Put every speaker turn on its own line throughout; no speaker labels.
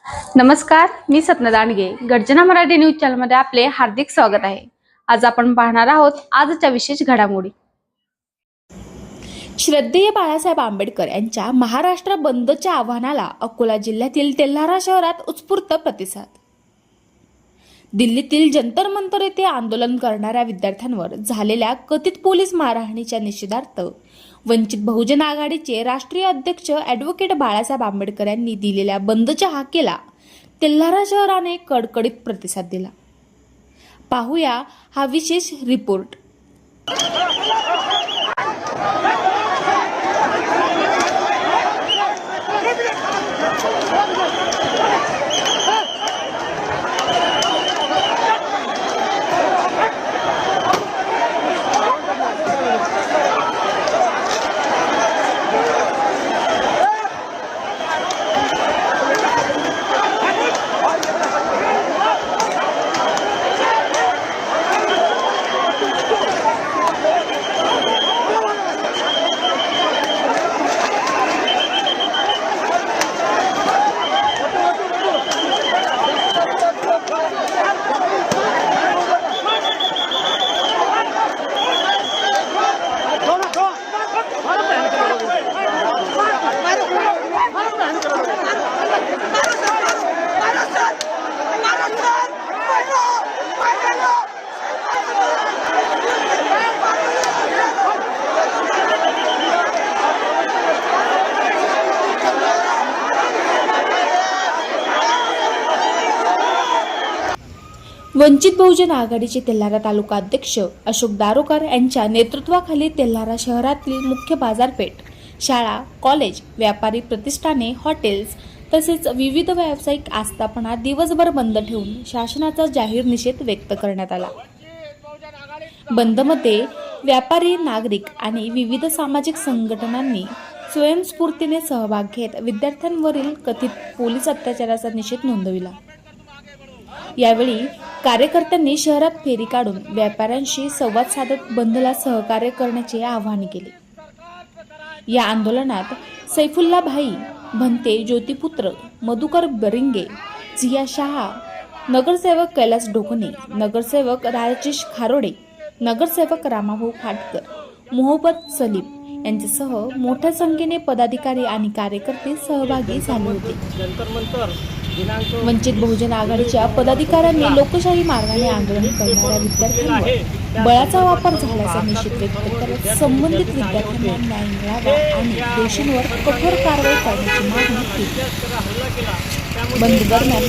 नमस्कार, मी सपना दांडगे. गर्जना मराठी न्यूज चॅनलमध्ये आपले हार्दिक स्वागत आहे. आज आपण पाहणार आहोत आजच्या विशेष घडामोडी.
श्रद्धेय बाळासाहेब आंबेडकर यांच्या महाराष्ट्र बंदच्या आव्हानाला अकोला जिल्ह्यातील तेल्हारा शहरात उत्स्फूर्त प्रतिसाद. दिल्लीतील जंतर मंतर येथे आंदोलन करणाऱ्या विद्यार्थ्यांवर झालेल्या कथित पोलीस मारहाणीच्या निषेधार्थ वंचित बहुजन आघाडीचे राष्ट्रीय अध्यक्ष ॲडव्होकेट बाळासाहेब आंबेडकर यांनी दिलेल्या बंदच्या हाकेला तेल्हारा शहराने कडकडीत प्रतिसाद दिला. पाहूया हा विशेष रिपोर्ट. वंचित बहुजन आघाडीचे तेल्हारा तालुका अध्यक्ष अशोक दारोकर यांच्या नेतृत्वाखाली तेल्हारा शहरातील मुख्य बाजारपेठ, शाळा, कॉलेज, व्यापारी प्रतिष्ठाने, हॉटेल्स तसेच विविध व्यावसायिक आस्थापना दिवसभर बंद ठेवून शासनाचा जाहीर निषेध व्यक्त करण्यात आला. बंदमध्ये व्यापारी, नागरिक आणि विविध सामाजिक संघटनांनी स्वयंस्फूर्तीने सहभाग घेत विद्यार्थ्यांवरील कथित पोलीस अत्याचाराचा निषेध नोंदविला. यावेळी कार्यकर्त्यांनी शहरात फेरी काढून व्यापाऱ्यांशी संवाद साधत बंदला सहकार्य करण्याचे आवाहन केले. या आंदोलनात सैफुल्ला भाई भंते, ज्योतिपुत्र मधुकर बरिंगे, झिया शहा, नगरसेवक कैलास ढोकणे, नगरसेवक राजेश खारोडे, नगरसेवक रामाभाऊ फाटकर, मोहब्बत सलीम यांच्यासह मोठ्या संख्येने पदाधिकारी आणि कार्यकर्ते सहभागी झाले होते. वंचित बहुजन आघाडीच्या पदाधिकाऱ्यांनी लोकशाही मार्गाने आंदोलन करणाऱ्या विद्यार्थ्यांवर बळाचा वापर झाल्याचा निषेध व्यक्त करत संबंधित विद्यार्थ्यांना न्याय मिळावा आणि दोषींवर कठोर कारवाई करण्याची मागणी केली. बंद दरम्यान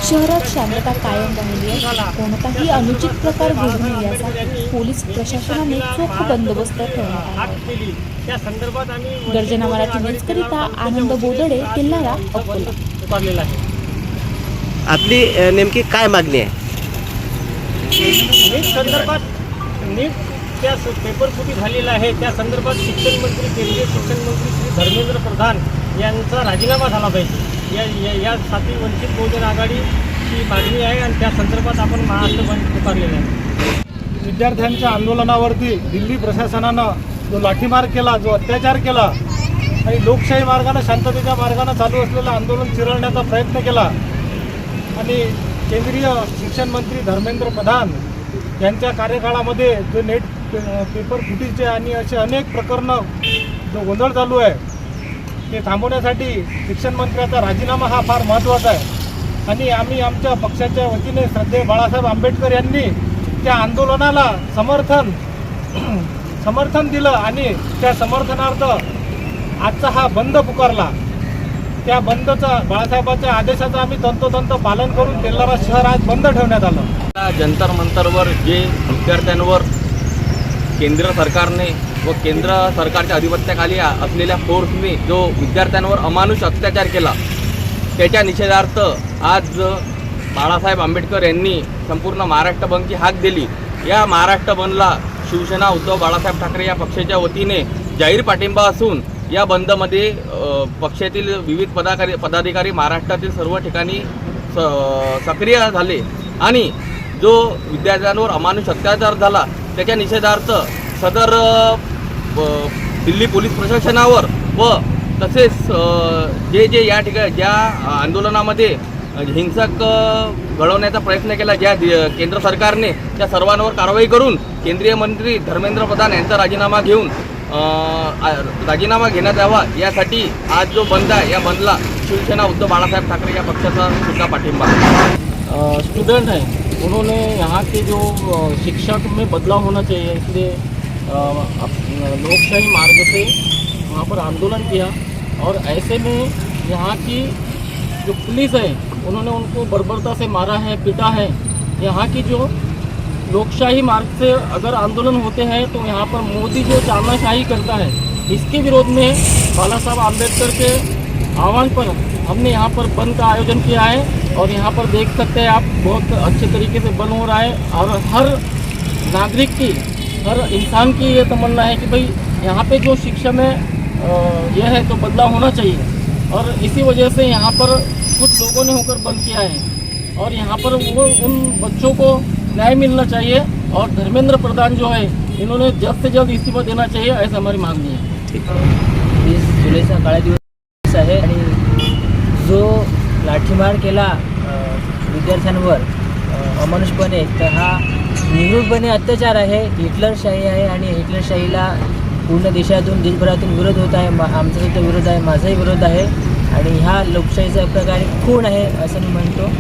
शहरात शांतता कायम राहिली असून कोणताही अनुचित प्रकार घडू नये यासाठी पोलीस प्रशासनाने चोख बंदोबस्त ठेवण्यात आला. गर्जना मराठी न्यूजकरिता आनंद बोदडे, तेल्हारा, अकोला.
आपली नेमकी काय मागणी आहे?
नीट संदर्भात त्या पेपर फुटी झालेला आहे. त्या संदर्भात शिक्षण मंत्री, केंद्रीय शिक्षण मंत्री श्री धर्मेंद्र प्रधान यांचा राजीनामा झाला पाहिजे. यासाठी वंचित बहुजन आघाडीची मागणी आहे आणि त्या संदर्भात आपण महाराष्ट्र बंद पुकारलेला आहे.
विद्यार्थ्यांच्या आंदोलनावरती दिल्ली प्रशासनानं जो लाठीमार केला, जो अत्याचार केला आणि लोकशाही मार्गाने, शांततेच्या मार्गाने चालू असलेलं आंदोलन चिरळण्याचा प्रयत्न केला आणि केंद्रीय शिक्षण मंत्री धर्मेंद्र प्रधान यांच्या कार्यकाळामध्ये जे नेट पेपर फुटीचे आणि असे अनेक प्रकरणं जो गोंधळ चालू आहे ते थांबवण्यासाठी शिक्षण मंत्र्याचा राजीनामा हा फार महत्त्वाचा आहे. आणि आम्ही आमच्या पक्षाच्या वतीने श्रद्धेय बाळासाहेब आंबेडकर यांनी त्या आंदोलनाला समर्थन दिलं आणि त्या समर्थनार्थ आजचा हा बंद पुकारला. त्या बंदचा, बाळासाहेबांच्या आदेशाचं आम्ही तंतोतंत पालन करून तेल्हारा शहर आज बंद ठेवण्यात आलं.
जंतर मंतरवर जे विद्यार्थ्यांवर केंद्र सरकारने व केंद्र सरकारच्या अधिपत्याखाली असलेल्या फोर्सने जो विद्यार्थ्यांवर अमानुष अत्याचार केला त्याच्या निषेधार्थ आज बाळासाहेब आंबेडकर यांनी संपूर्ण महाराष्ट्र बंदची हाक दिली. या महाराष्ट्र बंदला शिवसेना, उद्धव बाळासाहेब ठाकरे या पक्षाच्या वतीने जाहीर पाठिंबा असून या बंदमध्ये पक्षातील विविध पदाधिकारी महाराष्ट्रातील सर्व ठिकाणी सक्रिय झाले आणि जो विद्यार्थ्यांवर अमानुष अत्याचार झाला त्याच्या निषेधार्थ सदर दिल्ली पोलीस प्रशासनावर व तसेच जे या ठिकाणी ज्या आंदोलनामध्ये हिंसक घडवण्याचा प्रयत्न केला, ज्या केंद्र सरकारने त्या सर्वांवर कारवाई करून केंद्रीय मंत्री धर्मेंद्र प्रधान यांचा राजीनामा घेऊन राजीनामा घेण्यात यावा, यासाठी आज जो बंद आहे या बंदला शिवसेना उद्धव बाळासाहेब ठाकरे या पक्षाचा सुद्धा पाठिंबा आहे.
स्टूडेंट हैं, उन्होंने यहाँ के जो शिक्षा में बदलाव होना चाहिए, इसलिए लोकशाही मार्ग से वहाँ पर आंदोलन किया। और ऐसे में यहाँ की जो पुलिस है उन्होंने उनको बर्बरता से मारा है, पीटा है। यहाँ की जो लोकशाही मार्ग से अगर आंदोलन होते हैं तो यहाँ पर मोदी जो तानाशाही करता है, इसके विरोध में बाला साहब आम्बेडकर के आह्वान पर हमने यहाँ पर बंद का आयोजन किया है। और यहाँ पर देख सकते हैं आप, बहुत अच्छे तरीके से बंद हो रहा है। और हर नागरिक की, हर इंसान की ये तमन्ना है कि भाई यहाँ पे जो शिक्षा में यह है तो बदलाव होना चाहिए। और इसी वजह से यहाँ पर कुछ लोगों ने होकर बंद किया है। और यहाँ पर वो उन बच्चों को न्याय मिलना चाहिए और धर्मेंद्र प्रधान जो है इन्होंने जल्द से जल्द इस्तीफा देना चाहिए, ऐसा हमारी मागणी है.
20 जुलैचा काळा दिवस आहे आणि जो लाठीमार केला विद्यार्थ्यांवर अमानुषपणे, तर हा निवृत्तपणे अत्याचार आहे, हिटलरशाही आहे. आणि हिटलरशाहीला पूर्ण देशातून, देशभरातून विरोध होत आहे. आमचा सुद्धा विरोध आहे, माझाही विरोध आहे. आणि ह्या लोकशाहीचा प्रकारे खून आहे असं मी म्हणतो.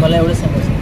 मला एवढं सांगायचं.